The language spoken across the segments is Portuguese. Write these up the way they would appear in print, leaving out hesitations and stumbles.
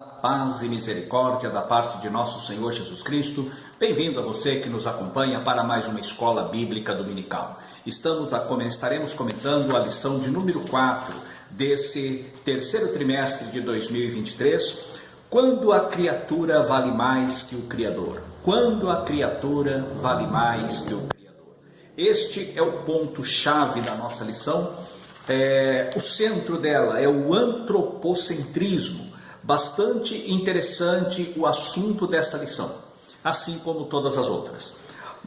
Paz e misericórdia da parte de nosso Senhor Jesus Cristo. Bem-vindo a você que nos acompanha para mais uma Escola Bíblica Dominical. Estaremos comentando a lição de número 4 desse terceiro trimestre de 2023. Quando a criatura vale mais que o Criador? Quando a criatura vale mais que o Criador? Este é o ponto-chave da nossa lição. O centro dela é o antropocentrismo. Bastante interessante o assunto desta lição, assim como todas as outras.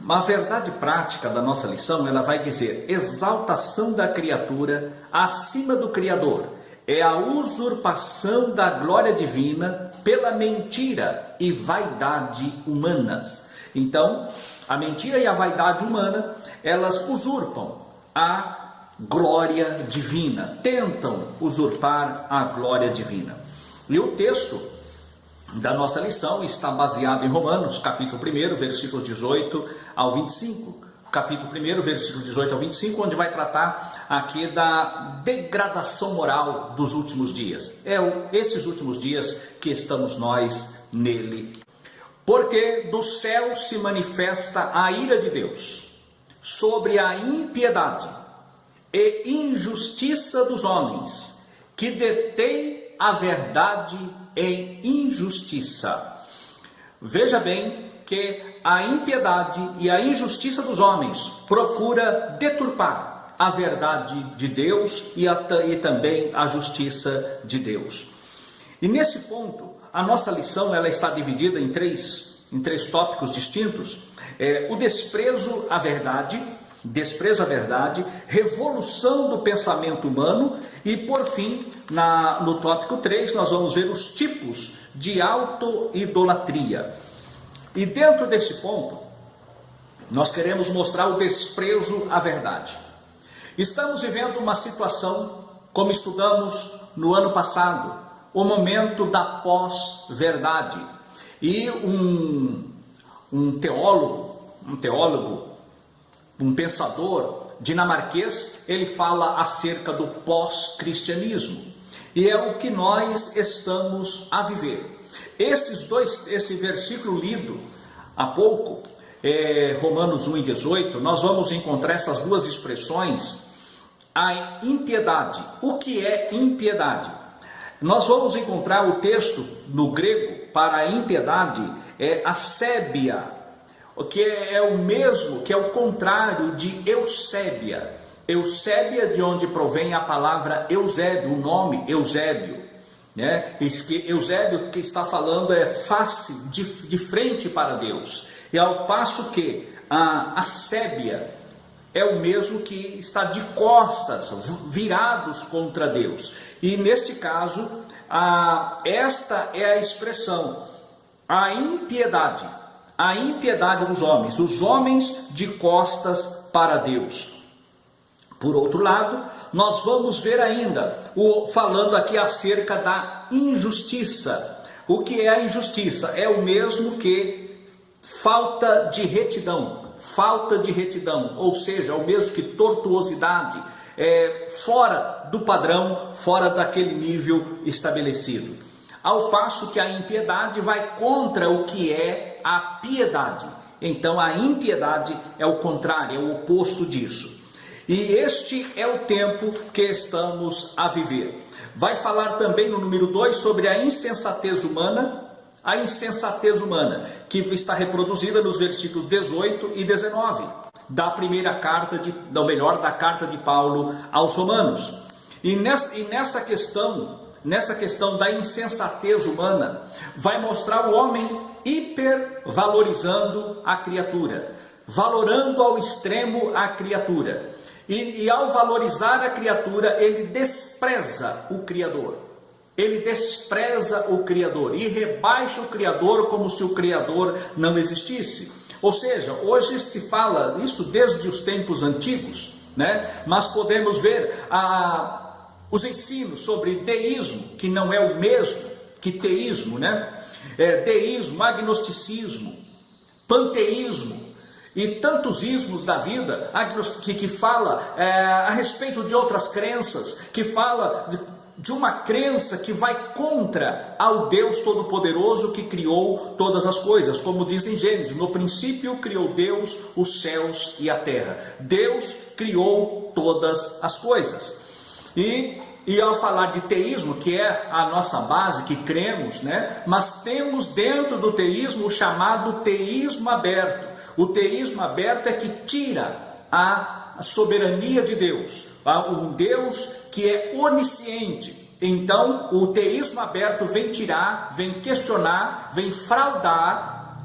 A verdade prática da nossa lição, ela vai dizer: exaltação da criatura acima do Criador é a usurpação da glória divina pela mentira e vaidade humanas. Então, a mentira e a vaidade humana, elas usurpam a glória divina, tentam usurpar a glória divina. E o texto da nossa lição está baseado em Romanos, capítulo 1, versículos 18 ao 25. Capítulo 1, versículo 18 ao 25, onde vai tratar aqui da degradação moral dos últimos dias. Esses últimos dias que estamos nós nele. Porque do céu se manifesta a ira de Deus sobre a impiedade e injustiça dos homens, que detêm a verdade em injustiça. Veja bem que a impiedade e a injustiça dos homens procura deturpar a verdade de Deus e também a justiça de Deus. E nesse ponto, a nossa lição ela está dividida em três tópicos distintos. O desprezo à verdade, revolução do pensamento humano e, por fim, no tópico 3, nós vamos ver os tipos de auto-idolatria. E dentro desse ponto, nós queremos mostrar o desprezo à verdade. Estamos vivendo uma situação, como estudamos no ano passado, o momento da pós-verdade. E um teólogo, um pensador dinamarquês, ele fala acerca do pós-cristianismo. E é o que nós estamos a viver. Esse versículo lido há pouco, Romanos 1 e 18, nós vamos encontrar essas duas expressões, a impiedade. O que é impiedade? Nós vamos encontrar o texto no grego para a impiedade, asébia, que é o mesmo, que é o contrário de Eusébia. Eusébia, de onde provém a palavra Eusébio, o nome Eusébio. Eusébio que está falando face, de frente para Deus. E ao passo que a Sébia é o mesmo que está de costas, virados contra Deus. E neste caso, esta é a expressão, a impiedade dos homens, os homens de costas para Deus. Por outro lado, nós vamos ver ainda, falando aqui acerca da injustiça. O que é a injustiça? É o mesmo que falta de retidão, ou seja, é o mesmo que tortuosidade, fora do padrão, fora daquele nível estabelecido. Ao passo que a impiedade vai contra o que é a piedade. Então a impiedade é o contrário, é o oposto disso. E este é o tempo que estamos a viver. Vai falar também no número 2 sobre a insensatez humana, que está reproduzida nos versículos 18 e 19, da carta de Paulo aos Romanos. E nessa questão da insensatez humana, vai mostrar o homem hipervalorizando a criatura, valorando ao extremo a criatura. E ao valorizar a criatura, ele despreza o Criador. E rebaixa o Criador como se o Criador não existisse. Ou seja, hoje se fala isso desde os tempos antigos, mas podemos ver os ensinos sobre deísmo, que não é o mesmo que teísmo, deísmo, agnosticismo, panteísmo e tantos ismos da vida que fala a respeito de outras crenças, que fala de uma crença que vai contra ao Deus Todo-Poderoso que criou todas as coisas. Como diz em Gênesis, no princípio criou Deus os céus e a terra. Deus criou todas as coisas. E ao falar de teísmo, que é a nossa base, que cremos, né? Mas temos dentro do teísmo o chamado teísmo aberto. O teísmo aberto é que tira a soberania de Deus, um Deus que é onisciente. Então, o teísmo aberto vem tirar, vem questionar, vem fraudar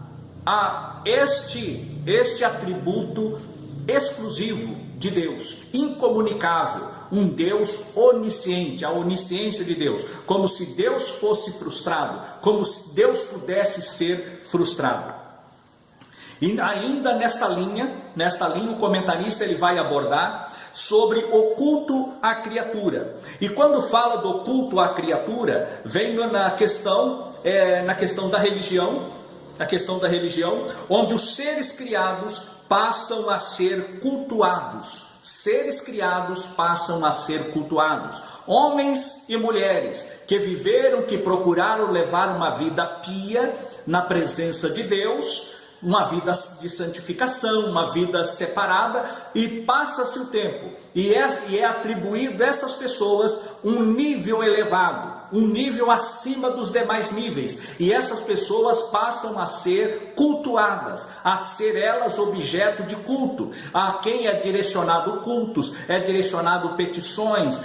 este atributo exclusivo de Deus, incomunicável, um Deus onisciente, a onisciência de Deus, como se Deus fosse frustrado, como se Deus pudesse ser frustrado. E ainda nesta linha o comentarista ele vai abordar sobre o culto à criatura. E quando fala do culto à criatura, vem na questão da religião, onde os seres criados passam a ser cultuados. Seres criados passam a ser cultuados. Homens e mulheres que viveram, que procuraram levar uma vida pia na presença de Deus, uma vida de santificação, uma vida separada, e passa-se o tempo, e é atribuído a essas pessoas um nível elevado, um nível acima dos demais níveis, e essas pessoas passam a ser cultuadas, a ser elas objeto de culto. A quem é direcionado cultos, é direcionado petições,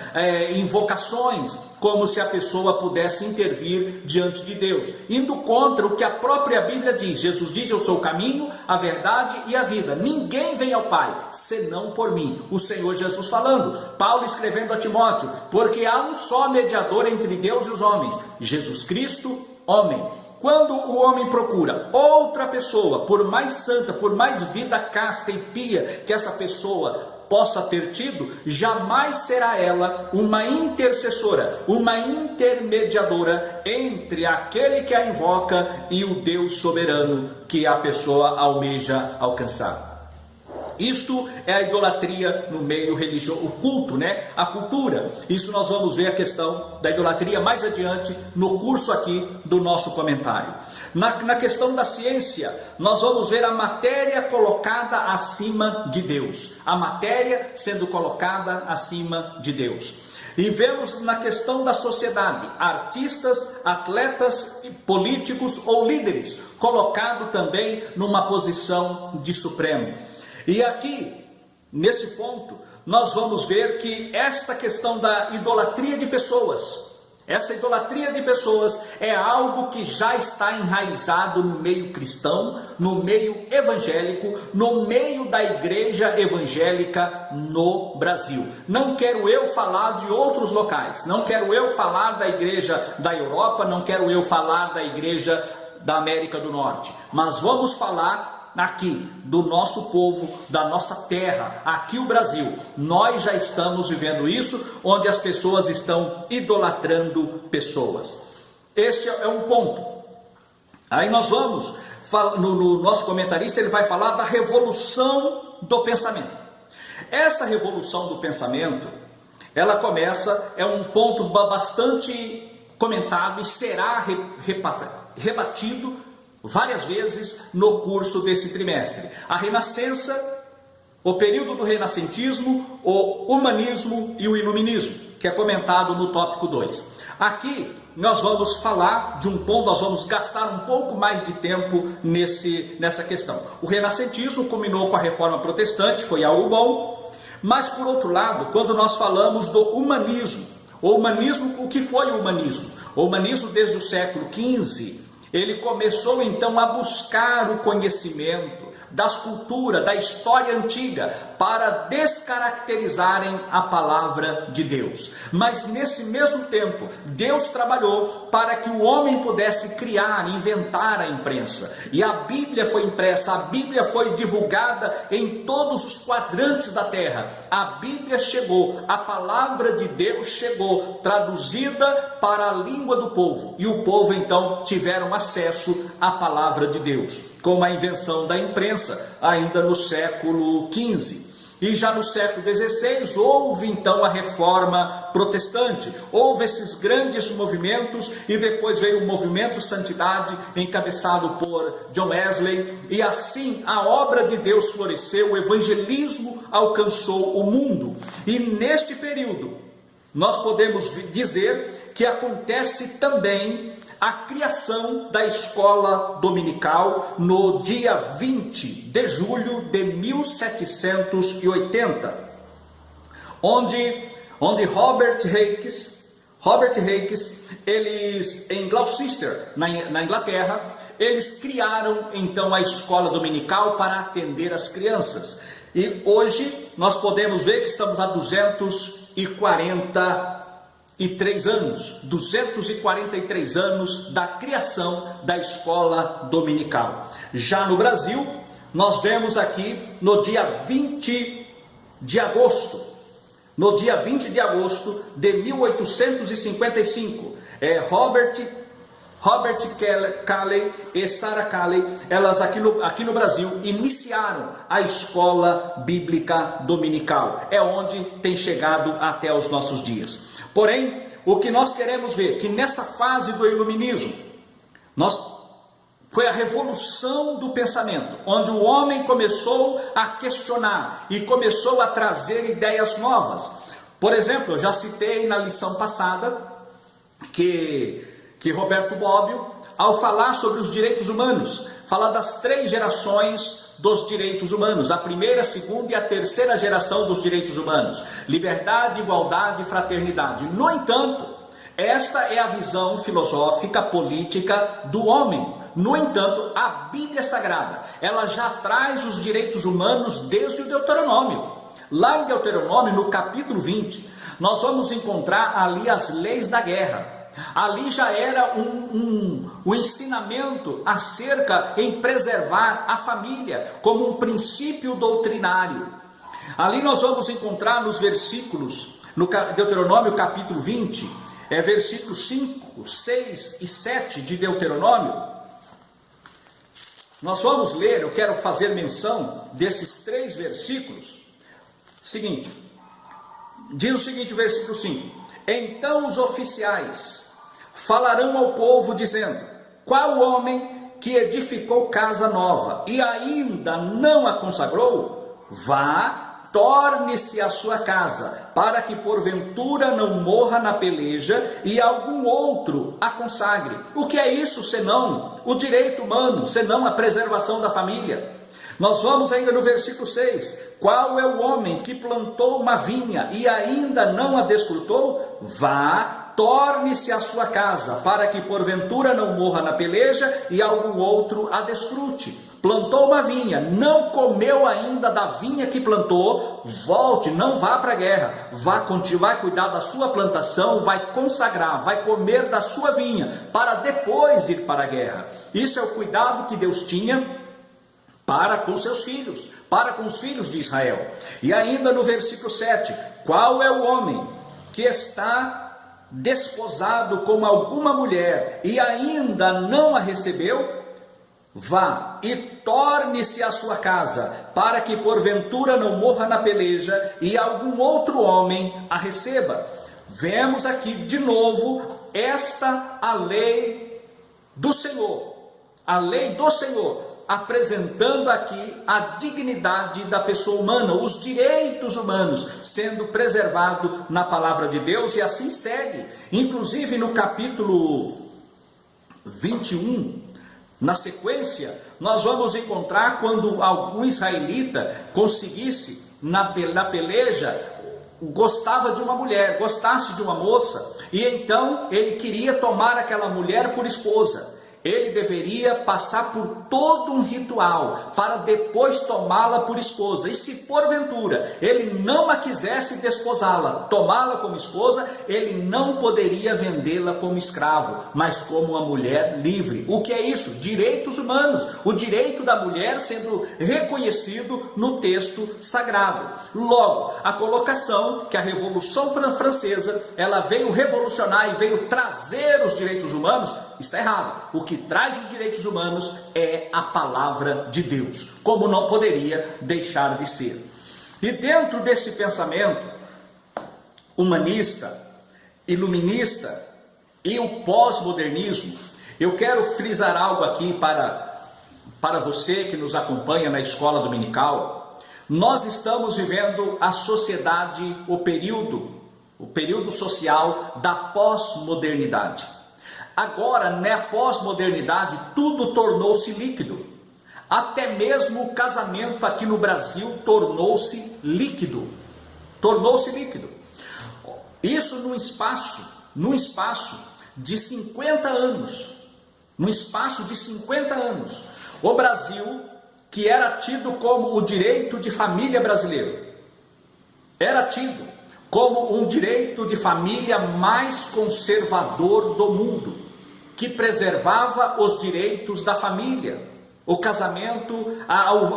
invocações, como se a pessoa pudesse intervir diante de Deus, indo contra o que a própria Bíblia diz. Jesus diz: eu sou o caminho, a verdade e a vida, ninguém vem ao Pai senão por mim. O Senhor Jesus falando, Paulo escrevendo a Timóteo: porque há um só mediador entre Deus e os homens, Jesus Cristo, homem. Quando o homem procura outra pessoa, por mais santa, por mais vida casta e pia que essa pessoa possa ter tido, jamais será ela uma intercessora, uma intermediadora entre aquele que a invoca e o Deus soberano que a pessoa almeja alcançar. Isto é a idolatria no meio religioso, o culto, né? A cultura. Isso nós vamos ver a questão da idolatria mais adiante no curso aqui do nosso comentário. Na questão da ciência, nós vamos ver a matéria colocada acima de Deus. A matéria sendo colocada acima de Deus. E vemos na questão da sociedade, artistas, atletas, políticos ou líderes, colocado também numa posição de supremo. E aqui, nesse ponto, nós vamos ver que esta questão da idolatria de pessoas, essa idolatria de pessoas é algo que já está enraizado no meio cristão, no meio evangélico, no meio da igreja evangélica no Brasil. Não quero eu falar de outros locais, não quero eu falar da igreja da Europa, não quero eu falar da igreja da América do Norte, mas vamos falar aqui do nosso povo, da nossa terra, aqui o Brasil. Nós já estamos vivendo isso, onde as pessoas estão idolatrando pessoas. Este é um ponto. Aí nós vamos, no nosso comentarista, ele vai falar da revolução do pensamento. Esta revolução do pensamento, ela começa, é um ponto bastante comentado e será rebatido várias vezes no curso desse trimestre. A renascença, o período do renascentismo, o humanismo e o iluminismo, que é comentado no tópico 2. Aqui nós vamos falar de um ponto, nós vamos gastar um pouco mais de tempo nessa questão. O renascentismo culminou com a reforma protestante, foi algo bom, mas por outro lado, quando nós falamos do humanismo, o que foi o humanismo? O humanismo desde o século XV, ele começou então a buscar o conhecimento das culturas, da história antiga, para descaracterizarem a palavra de Deus. Mas nesse mesmo tempo, Deus trabalhou para que o homem pudesse criar, inventar a imprensa. E a Bíblia foi impressa, a Bíblia foi divulgada em todos os quadrantes da terra. A Bíblia chegou, a palavra de Deus chegou, traduzida para a língua do povo. E o povo então tiveram acesso à palavra de Deus, com a invenção da imprensa, ainda no século XV. E já no século XVI houve então a reforma protestante, houve esses grandes movimentos e depois veio o movimento Santidade, encabeçado por John Wesley, e assim a obra de Deus floresceu, o evangelismo alcançou o mundo. E neste período nós podemos dizer que acontece também a criação da escola dominical no dia 20 de julho de 1780, onde Robert Hakes, eles em Gloucester, na Inglaterra, eles criaram então a escola dominical para atender as crianças. E hoje nós podemos ver que estamos há 243 anos da criação da escola dominical. Já no Brasil, nós vemos aqui no dia 20 de agosto de 1855, Robert Calley e Sarah Calley, elas aqui no Brasil iniciaram a escola bíblica dominical. É onde tem chegado até os nossos dias. Porém, o que nós queremos ver, que nesta fase do iluminismo, foi a revolução do pensamento, onde o homem começou a questionar e começou a trazer ideias novas. Por exemplo, eu já citei na lição passada que Roberto Bobbio, ao falar sobre os direitos humanos, fala das 3 gerações dos direitos humanos, a primeira, a segunda e a terceira geração dos direitos humanos: liberdade, igualdade e fraternidade. No entanto, esta é a visão filosófica, política do homem. No entanto, a Bíblia Sagrada, ela já traz os direitos humanos desde o Deuteronômio. Lá em Deuteronômio, no capítulo 20, nós vamos encontrar ali as leis da guerra. Ali já era um ensinamento acerca em preservar a família como um princípio doutrinário. Ali nós vamos encontrar nos versículos, no Deuteronômio capítulo 20, versículos 5, 6 e 7 de Deuteronômio. Nós vamos ler, eu quero fazer menção desses 3 versículos. Diz o seguinte, o versículo 5: então os oficiais falarão ao povo dizendo: qual homem que edificou casa nova e ainda não a consagrou? Vá, torne-se a sua casa, para que porventura não morra na peleja e algum outro a consagre. O que é isso senão o direito humano, senão a preservação da família? Nós vamos ainda no versículo 6. Qual é o homem que plantou uma vinha e ainda não a desfrutou? Vá, torne-se a sua casa, para que porventura não morra na peleja e algum outro a desfrute. Plantou uma vinha, não comeu ainda da vinha que plantou, volte, não vá para a guerra, vai cuidar da sua plantação, vai consagrar, vai comer da sua vinha, para depois ir para a guerra. Isso é o cuidado que Deus tinha para com seus filhos, para com os filhos de Israel. E ainda no versículo 7, qual é o homem que está desposado com alguma mulher e ainda não a recebeu? Vá e torne-se à sua casa, para que porventura não morra na peleja e algum outro homem a receba. Vemos aqui de novo a lei do Senhor, apresentando aqui a dignidade da pessoa humana, os direitos humanos sendo preservados na palavra de Deus, e assim segue. Inclusive no capítulo 21, na sequência, nós vamos encontrar quando algum israelita conseguisse na peleja, gostava de uma mulher, gostasse de uma moça, e então ele queria tomar aquela mulher por esposa. Ele deveria passar por todo um ritual para depois tomá-la por esposa. E se porventura ele não a quisesse desposá-la, tomá-la como esposa, ele não poderia vendê-la como escravo, mas como uma mulher livre. O que é isso? Direitos humanos. O direito da mulher sendo reconhecido no texto sagrado. Logo, a colocação que a Revolução Francesa, ela veio revolucionar e veio trazer os direitos humanos, está errado. O que traz os direitos humanos é a palavra de Deus, como não poderia deixar de ser. E dentro desse pensamento humanista, iluminista e o pós-modernismo, eu quero frisar algo aqui para você que nos acompanha na escola dominical. Nós estamos vivendo a sociedade, o período social da pós-modernidade. Agora, na pós-modernidade, tudo tornou-se líquido. Até mesmo o casamento aqui no Brasil tornou-se líquido. Tornou-se líquido. Isso num espaço de 50 anos. Num espaço de 50 anos. O Brasil, que era tido como o direito de família brasileiro, era tido como um direito de família mais conservador do mundo, que preservava os direitos da família. O casamento,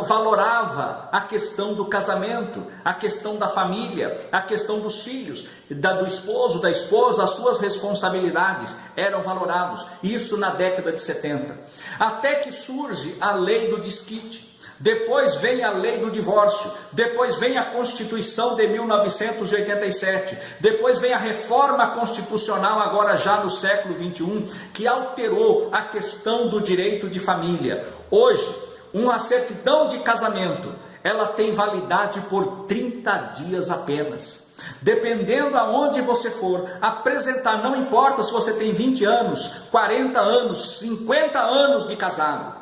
valorava a questão do casamento, a questão da família, a questão dos filhos, do esposo, da esposa, as suas responsabilidades eram valorados. Isso na década de 70. Até que surge a lei do desquite. Depois vem a lei do divórcio, depois vem a Constituição de 1987, depois vem a reforma constitucional agora já no século 21, que alterou a questão do direito de família. Hoje, uma certidão de casamento, ela tem validade por 30 dias apenas. Dependendo aonde você for apresentar, não importa se você tem 20 anos, 40 anos, 50 anos de casado.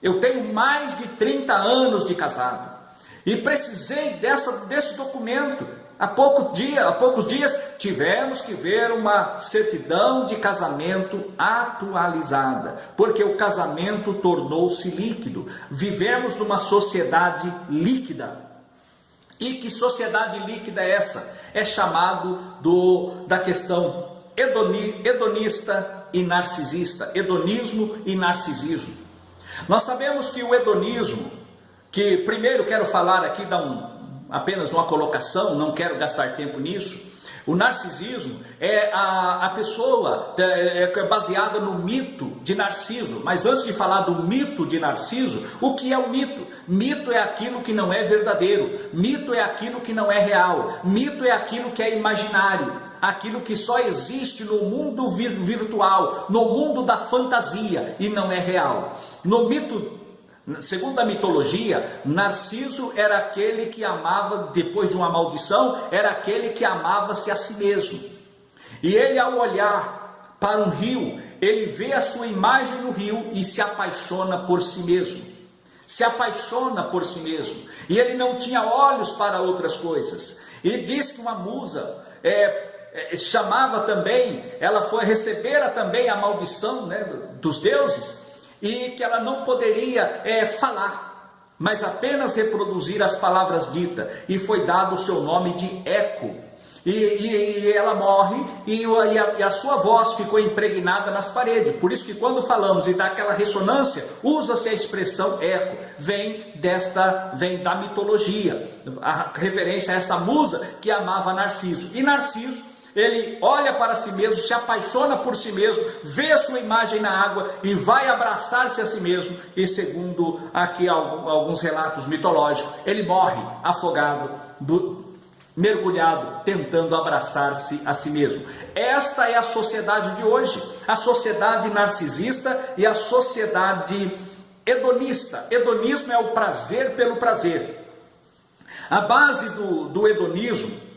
Eu tenho mais de 30 anos de casado e precisei desse documento. Há poucos dias tivemos que ver uma certidão de casamento atualizada, porque o casamento tornou-se líquido. Vivemos numa sociedade líquida. E que sociedade líquida é essa? É chamado da questão hedonista e narcisista, hedonismo e narcisismo. Nós sabemos que o hedonismo, que primeiro quero falar aqui, apenas uma colocação, não quero gastar tempo nisso. O narcisismo é a pessoa baseada no mito de Narciso. Mas antes de falar do mito de Narciso, o que é o mito? Mito é aquilo que não é verdadeiro, mito é aquilo que não é real, mito é aquilo que é imaginário. Aquilo que só existe no mundo virtual, no mundo da fantasia e não é real. No mito, segundo a mitologia, Narciso era aquele que amava, depois de uma maldição, era aquele que amava-se a si mesmo. E ele, ao olhar para um rio, ele vê a sua imagem no rio e se apaixona por si mesmo. Se apaixona por si mesmo. E ele não tinha olhos para outras coisas. E diz que uma musa chamava também, ela recebera também a maldição, né, dos deuses, e que ela não poderia falar, mas apenas reproduzir as palavras ditas, e foi dado o seu nome de Eco, e ela morre, e a sua voz ficou impregnada nas paredes. Por isso que quando falamos e dá aquela ressonância, usa-se a expressão eco, vem da mitologia, a referência a essa musa que amava Narciso. E Narciso, ele olha para si mesmo, se apaixona por si mesmo, vê a sua imagem na água e vai abraçar-se a si mesmo. E segundo aqui alguns relatos mitológicos, ele morre afogado, mergulhado, tentando abraçar-se a si mesmo. Esta é a sociedade de hoje, a sociedade narcisista e a sociedade hedonista. Hedonismo é o prazer pelo prazer. A base do hedonismo,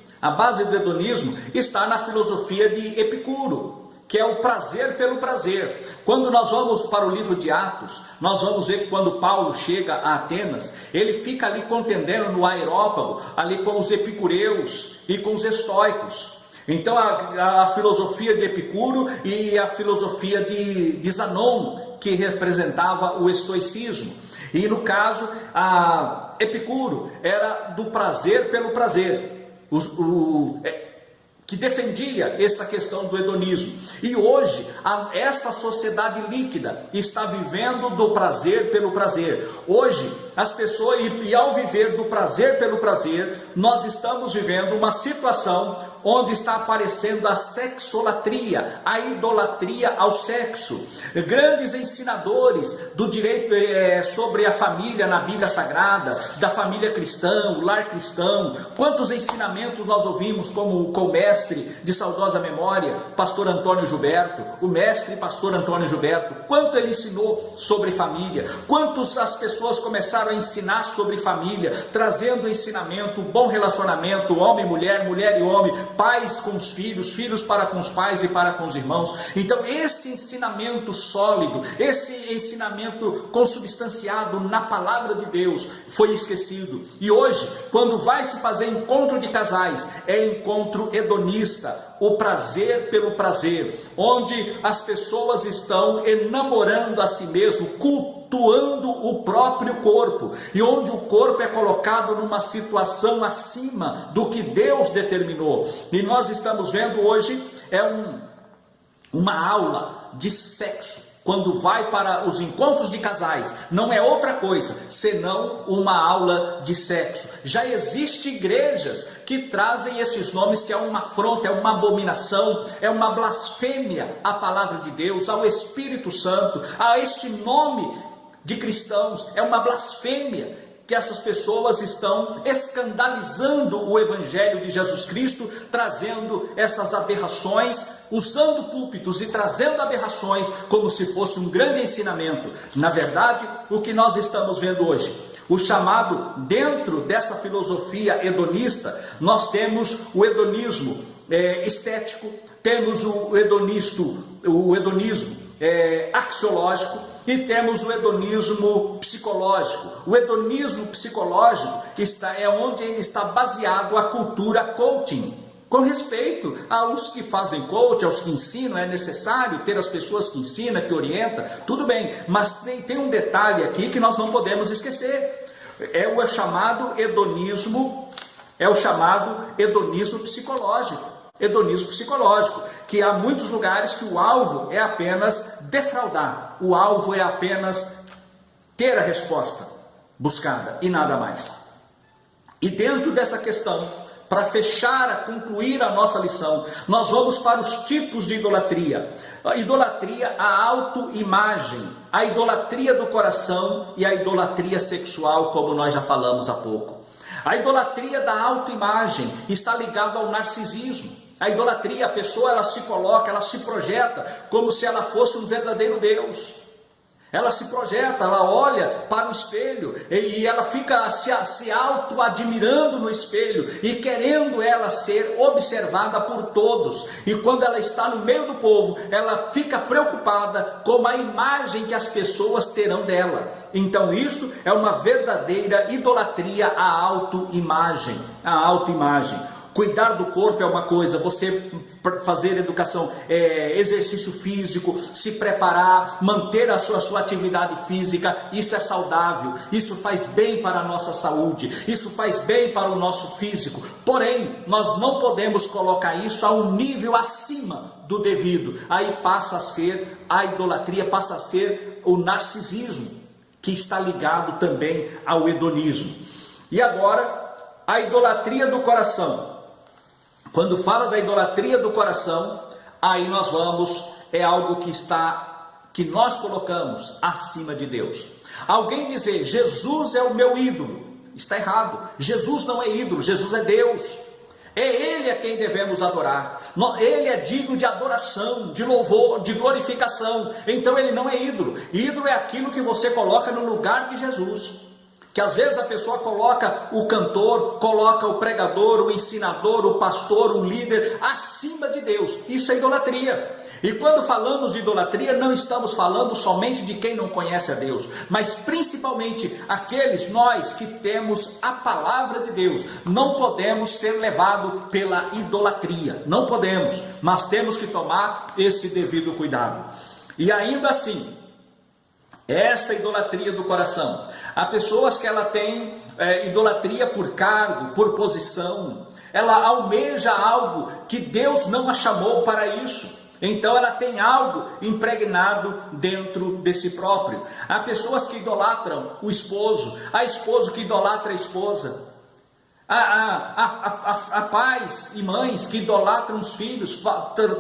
está na filosofia de Epicuro, que é o prazer pelo prazer. Quando nós vamos para o livro de Atos, nós vamos ver que quando Paulo chega a Atenas, ele fica ali contendendo no Areópago, ali com os epicureus e com os estoicos. Então a filosofia de Epicuro e a filosofia de Zanon, que representava o estoicismo. E no caso, Epicuro era do prazer pelo prazer. Que defendia essa questão do hedonismo. E hoje, esta sociedade líquida está vivendo do prazer pelo prazer. Hoje, as pessoas, e ao viver do prazer pelo prazer, nós estamos vivendo uma situação onde está aparecendo a sexolatria, a idolatria ao sexo. Grandes ensinadores do direito sobre a família na Bíblia Sagrada, da família cristã, o lar cristão. Quantos ensinamentos nós ouvimos com o mestre de saudosa memória, pastor Antônio Gilberto, o mestre pastor Antônio Gilberto, quanto ele ensinou sobre família, quantos as pessoas começaram a ensinar sobre família, trazendo ensinamento, bom relacionamento, homem e mulher, mulher e homem, pais com os filhos, filhos para com os pais e para com os irmãos. Então este ensinamento sólido, esse ensinamento consubstanciado na palavra de Deus foi esquecido. E hoje, quando vai se fazer encontro de casais, é encontro hedonista, o prazer pelo prazer, onde as pessoas estão enamorando a si mesmo, cultuando o próprio corpo, e onde o corpo é colocado numa situação acima do que Deus determinou. E nós estamos vendo hoje uma aula de sexo. Quando vai para os encontros de casais, não é outra coisa senão uma aula de sexo. Já existem igrejas que trazem esses nomes, que é uma afronta, é uma abominação, é uma blasfêmia à palavra de Deus, ao Espírito Santo, a este nome de cristãos, é uma blasfêmia, que essas pessoas estão escandalizando o Evangelho de Jesus Cristo, trazendo essas aberrações, usando púlpitos e trazendo aberrações como se fosse um grande ensinamento. Na verdade, o que nós estamos vendo hoje, o chamado, dentro dessa filosofia hedonista, nós temos o hedonismo estético, temos o hedonismo axiológico, e temos o hedonismo psicológico. O hedonismo psicológico é onde está baseado a cultura coaching. Com respeito aos que fazem coach, aos que ensinam, é necessário ter as pessoas que ensinam, que orientam, tudo bem, mas tem um detalhe aqui que nós não podemos esquecer. É o chamado hedonismo psicológico. Hedonismo psicológico, que há muitos lugares que o alvo é apenas defraudar, o alvo é apenas ter a resposta buscada e nada mais. E dentro dessa questão, para concluir a nossa lição, nós vamos para os tipos de idolatria. A idolatria à autoimagem, a idolatria do coração e a idolatria sexual, como nós já falamos há pouco. A idolatria da autoimagem está ligada ao narcisismo. A idolatria, a pessoa ela se coloca, ela se projeta como se ela fosse um verdadeiro Deus. Ela se projeta, ela olha para o espelho e ela fica se auto-admirando no espelho e querendo ela ser observada por todos. E quando ela está no meio do povo, ela fica preocupada com a imagem que as pessoas terão dela. Então isto é uma verdadeira idolatria à autoimagem. A autoimagem. Cuidar do corpo é uma coisa, você fazer educação, exercício físico, se preparar, manter a sua atividade física, isso é saudável, isso faz bem para a nossa saúde, isso faz bem para o nosso físico. Porém, nós não podemos colocar isso a um nível acima do devido. Aí passa a ser a idolatria, passa a ser o narcisismo, que está ligado também ao hedonismo. E agora, a idolatria do coração. Quando fala da idolatria do coração, aí nós vamos, é algo que nós colocamos acima de Deus. Alguém dizer, Jesus é o meu ídolo, está errado. Jesus não é ídolo, Jesus é Deus. É Ele a quem devemos adorar. Ele é digno de adoração, de louvor, de glorificação. Então Ele não é ídolo. Ídolo é aquilo que você coloca no lugar de Jesus. Que às vezes a pessoa coloca o cantor, coloca o pregador, o ensinador, o pastor, o líder acima de Deus. Isso é idolatria. E quando falamos de idolatria, não estamos falando somente de quem não conhece a Deus, mas principalmente nós que temos a palavra de Deus. Não podemos ser levados pela idolatria, não podemos, mas temos que tomar esse devido cuidado. E ainda assim, esta idolatria do coração, há pessoas que ela tem idolatria por cargo, por posição, ela almeja algo que Deus não a chamou para isso, então ela tem algo impregnado dentro de si próprio. Há pessoas que idolatram o esposo, há esposo que idolatra a esposa, Há pais e mães que idolatram os filhos,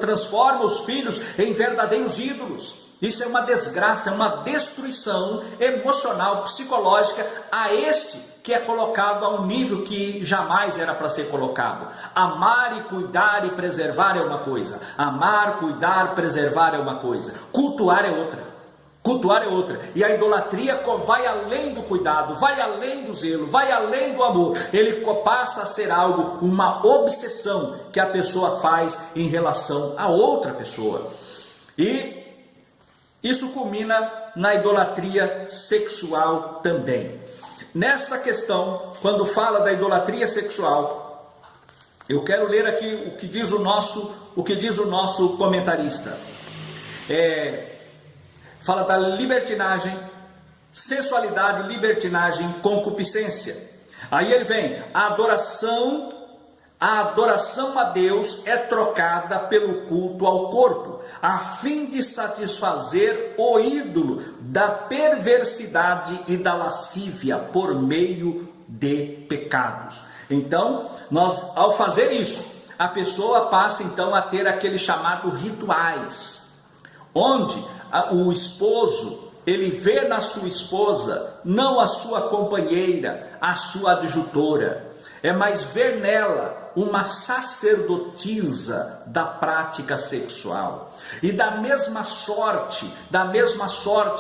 transformam os filhos em verdadeiros ídolos. Isso é uma desgraça, é uma destruição emocional, psicológica a este que é colocado a um nível que jamais era para ser colocado. Amar e cuidar e preservar é uma coisa. Amar, cuidar, preservar é uma coisa. Cultuar é outra. Cultuar é outra. E a idolatria vai além do cuidado, vai além do zelo, vai além do amor. Ele passa a ser algo, uma obsessão que a pessoa faz em relação a outra pessoa. E isso culmina na idolatria sexual também. Nesta questão, quando fala da idolatria sexual, eu quero ler aqui o que diz o nosso comentarista. Fala da libertinagem, sensualidade, libertinagem, concupiscência. Aí ele vem, a adoração a Deus é trocada pelo culto ao corpo, a fim de satisfazer o ídolo da perversidade e da lascívia por meio de pecados. Então, ao fazer isso, a pessoa passa então a ter aqueles chamados rituais, onde o esposo, ele vê na sua esposa não a sua companheira, a sua adjutora, mas ver nela uma sacerdotisa da prática sexual. E da mesma sorte,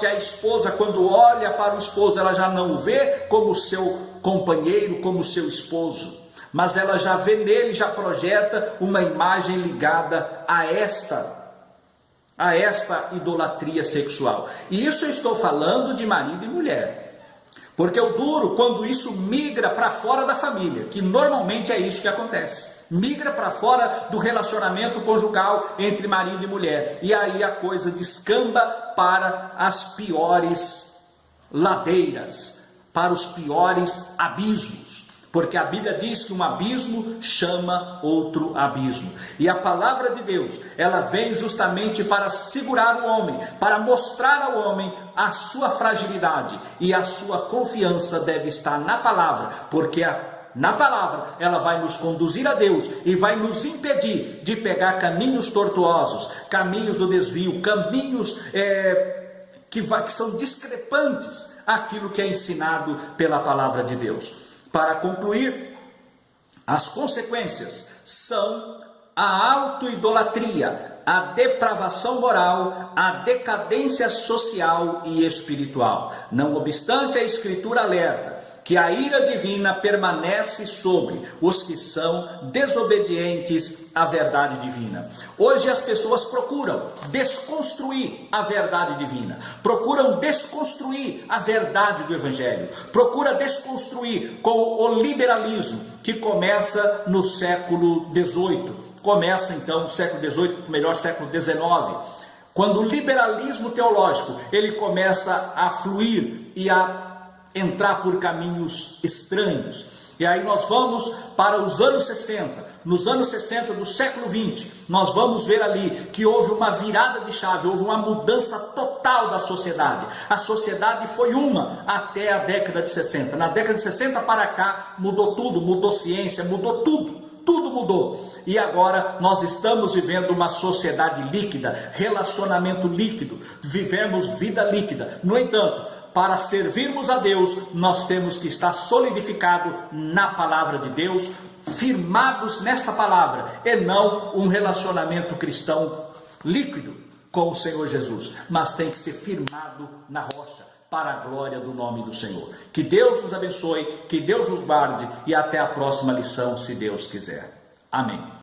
a esposa, quando olha para o esposo, ela já não o vê como seu companheiro, como seu esposo, mas ela já vê nele, já projeta uma imagem ligada a esta idolatria sexual. E isso eu estou falando de marido e mulher. Porque o duro, quando isso migra para fora da família, que normalmente é isso que acontece. Migra para fora do relacionamento conjugal entre marido e mulher. E aí a coisa descamba para as piores ladeiras, para os piores abismos. Porque a Bíblia diz que um abismo chama outro abismo. E a palavra de Deus, ela vem justamente para segurar o homem, para mostrar ao homem a sua fragilidade. E a sua confiança deve estar na palavra, porque na palavra ela vai nos conduzir a Deus e vai nos impedir de pegar caminhos tortuosos, caminhos do desvio, caminhos que são discrepantes àquilo que é ensinado pela palavra de Deus. Para concluir, as consequências são a autoidolatria, a depravação moral, a decadência social e espiritual. Não obstante, a Escritura alerta que a ira divina permanece sobre os que são desobedientes à verdade divina. Hoje as pessoas procuram desconstruir a verdade divina, procuram desconstruir a verdade do Evangelho, procuram desconstruir com o liberalismo que começa no século XVIII, começa então no século XVIII, melhor século XIX, quando o liberalismo teológico ele começa a fluir e a entrar por caminhos estranhos. E aí nós vamos para os anos 60, nos anos 60 do século 20, nós vamos ver ali que houve uma virada de chave, houve uma mudança total da sociedade. A sociedade foi uma até a década de 60. Na década de 60 para cá mudou tudo, mudou ciência, mudou tudo mudou. E agora nós estamos vivendo uma sociedade líquida, relacionamento líquido, vivemos vida líquida. No entanto, para servirmos a Deus, nós temos que estar solidificados na palavra de Deus, firmados nesta palavra, e não um relacionamento cristão líquido com o Senhor Jesus, mas tem que ser firmado na rocha, para a glória do nome do Senhor. Que Deus nos abençoe, que Deus nos guarde, e até a próxima lição, se Deus quiser. Amém.